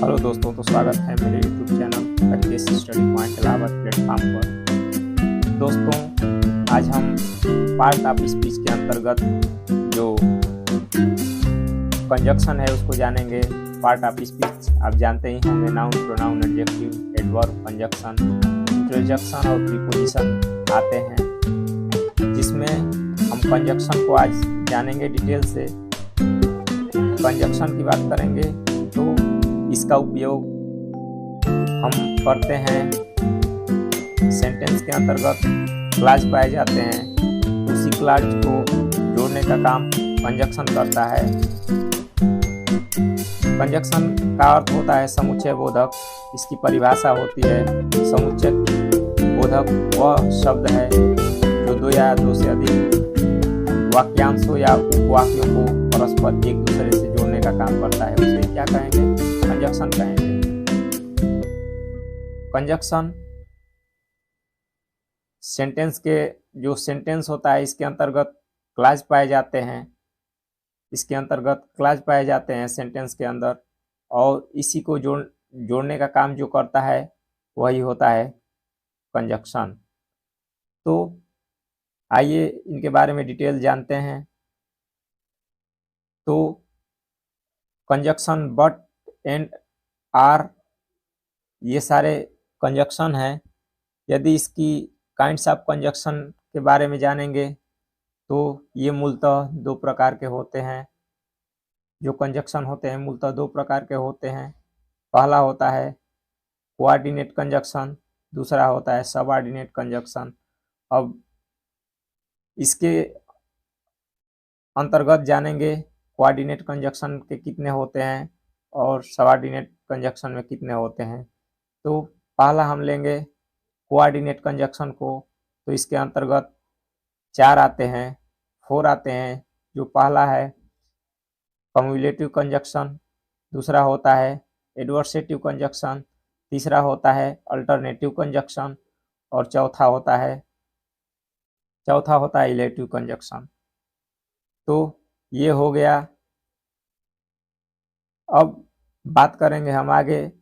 Hello दोस्तों, तो स्वागत है मेरे YouTube channel Harish study point Allahabad platform पर। दोस्तों, आज हम पार्ट ऑफ स्पीच के अंतर्गत जो कंजक्शन है उसको जानेंगे। पार्ट ऑफ स्पीच आप जानते ही होंगे, noun, pronoun, adjective, adverb, conjunction, interjection और प्रीपोजिशन आते हैं, जिसमें हम कंजक्शन को आज जानेंगे डिटेल से। कंजक्शन की बात करेंगे तो इसका उपयोग हम करते हैं सेंटेंस के अंतर्गत। क्लॉज पाए जाते हैं, उसी क्लॉज को जोड़ने का काम कंजक्शन करता है। कंजक्शन का अर्थ होता है समुच्चय बोधक। इसकी परिभाषा होती है समुच्चय बोधक वह शब्द है जो दो या दो से अधिक वाक्यांशों या उपवाक्यों को परस्पर एक दूसरे से जोड़ने का काम करता है। उसे क्या कहेंगे? कंजक्शन कहेंगे। कंजक्शन सेंटेंस के जो सेंटेंस होता है इसके अंतर्गत क्लॉज पाए जाते हैं। इसके अंतर्गत क्लॉज पाए जाते हैं सेंटेंस के अंदर, और इसी को जोड़ने का काम जो करता है वही होता है कंजक्शन। तो आइए इनके बारे में डिटेल जानते हैं। तो कंजक्शन बट एंड आर, ये सारे कंजक्शन हैं। यदि इसकी काइंड्स ऑफ कंजक्शन के बारे में जानेंगे तो ये मूलतः दो प्रकार के होते हैं। जो कंजक्शन होते हैं मूलतः दो प्रकार के होते हैं। पहला होता है कोऑर्डिनेट कंजक्शन, दूसरा होता है सबऑर्डिनेट कंजक्शन। अब इसके अंतर्गत जानेंगे कोऑर्डिनेट कंजक्शन के कितने होते हैं और सबऑर्डिनेट कंजक्शन में कितने होते हैं। तो पहला हम लेंगे कोऑर्डिनेट कंजक्शन को, तो इसके अंतर्गत 4 आते हैं, 4 आते हैं। जो पहला है कम्युलेटिव कंजक्शन, दूसरा होता है एडवर्सेटिव कंजक्शन, तीसरा होता है अल्टरनेटिव कंजक्शन, और चौथा होता है इलेटिव कंजक्शन। तो ये हो गया। अब बात करेंगे हम आगे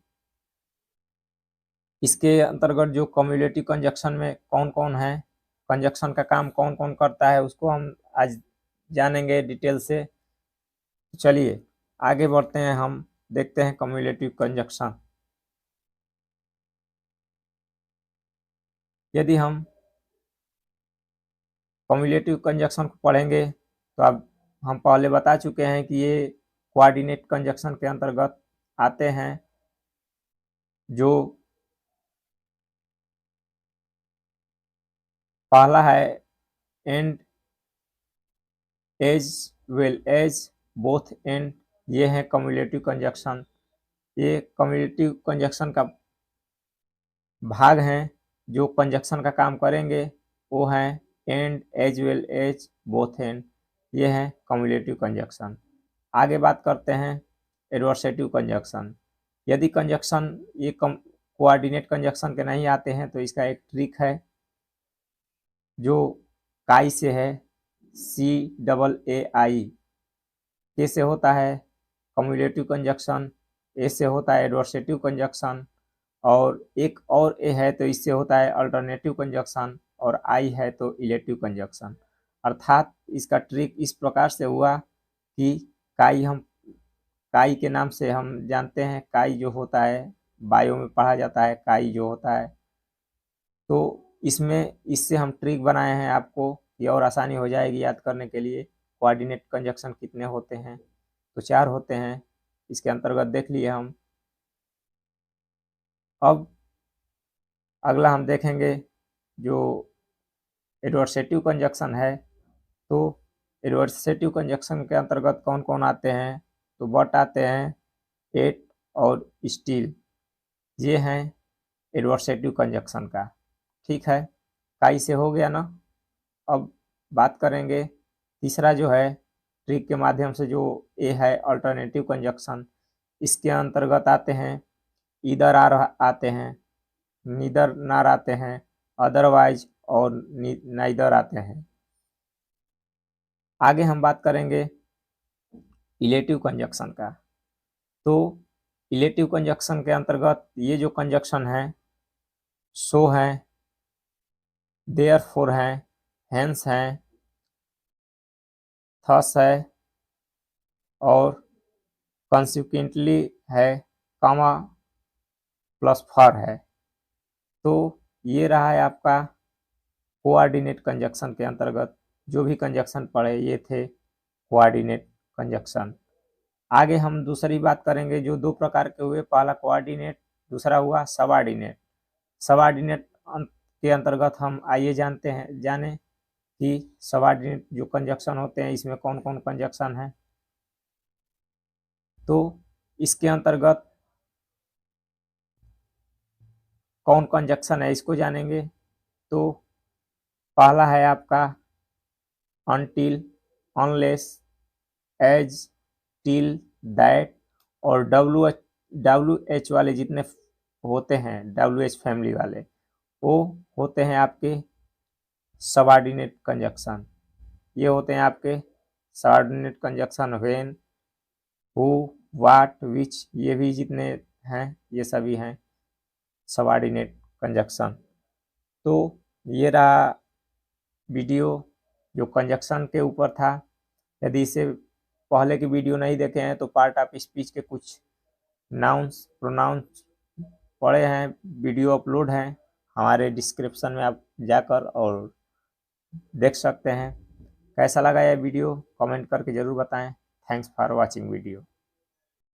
इसके अंतर्गत जो कम्युलेटिव कंजक्शन में कौन कौन है, कंजक्शन का काम कौन कौन करता है, उसको हम आज जानेंगे डिटेल से। चलिए आगे बढ़ते हैं, हम देखते हैं कम्युलेटिव कंजक्शन। यदि हम कम्युलेटिव कंजक्शन को पढ़ेंगे तो अब हम पहले बता चुके हैं कि ये कोऑर्डिनेट कंजक्शन के अंतर्गत आते हैं। जो पहला है and, as well as, both and, ये है कम्युलेटिव कंजक्शन। ये कम्युलेटिव कंजक्शन का भाग हैं। जो कंजक्शन का काम करेंगे वो हैं and, as well as, both and, ये है कम्युलेटिव कंजक्शन। आगे बात करते हैं एडवर्सेटिव कंजक्शन। यदि कंजक्शन ये कोऑर्डिनेट कंजक्शन के नहीं आते हैं तो इसका एक ट्रिक है जो काई से है, CAAI। के से होता है कम्युलेटिव कंजक्शन, ए से होता है एडवर्सेटिव कंजक्शन, और एक और ए है तो इससे होता है अल्टरनेटिव कंजक्शन, और आई है तो इलेटिव कंजक्शन। अर्थात इसका ट्रिक इस प्रकार से हुआ कि काई के नाम से हम जानते हैं। काई जो होता है बायो में पढ़ा जाता है, काई जो होता है। तो इससे हम ट्रिक बनाए हैं आपको कि और आसानी हो जाएगी याद करने के लिए। कोऑर्डिनेट कंजक्शन कितने होते हैं? तो 4 होते हैं। इसके अंतर्गत देख लिए हम। अब अगला हम देखेंगे जो एडवर्सेटिव कंजक्शन है। तो एडवर्सेटिव कंजक्शन के अंतर्गत कौन कौन आते हैं? तो बट आते हैं, एट और स्टिल, ये हैं एडवर्सेटिव कंजक्शन का। ठीक है, काई से हो गया ना। अब बात करेंगे तीसरा जो है ट्रिक के माध्यम से, जो ए है अल्टरनेटिव कंजक्शन। इसके अंतर्गत आते हैं ईदर आर आते हैं, नीदर नार आते हैं, अदरवाइज और नाइदर आते हैं। आगे हम बात करेंगे इलेटिव कंजक्शन का। तो इलेटिव कंजक्शन के अंतर्गत ये जो कंजक्शन है सो है, देयरफॉर है, हेंस है, थस है और कंसिक्वेंटली है, कामा प्लस फॉर है। तो ये रहा है आपका कोऑर्डिनेट कंजक्शन के अंतर्गत जो भी कंजक्शन पढ़े ये थे कोऑर्डिनेट कंजक्शन। आगे हम दूसरी बात करेंगे जो दो प्रकार के हुए, पहला कोऑर्डिनेट, दूसरा हुआ सबऑर्डिनेट। सबऑर्डिनेट के अंतर्गत हम आइए जाने कि सबऑर्डिनेट जो कंजक्शन होते हैं इसमें कौन कौन कंजक्शन है। तो इसके अंतर्गत कौन कंजक्शन है इसको जानेंगे। तो पहला है आपका until, unless, as, till, that और डब्ल्यू एच वाले जितने होते हैं, डब्ल्यू एच फैमिली वाले, वो होते हैं आपके सबऑर्डिनेट कंजक्शन। ये होते हैं आपके subordinate conjunction. When, who, what, which, ये भी जितने हैं ये सभी हैं सबऑर्डिनेट कंजक्शन। तो ये रहा वीडियो जो कंजक्शन के ऊपर था। यदि इसे पहले की वीडियो नहीं देखे हैं तो पार्ट ऑफ स्पीच के कुछ नाउन्स प्रोनाउंस पढ़े हैं, वीडियो अपलोड हैं हमारे डिस्क्रिप्शन में, आप जाकर और देख सकते हैं। कैसा लगा यह वीडियो कमेंट करके ज़रूर बताएं। Thanks for watching video.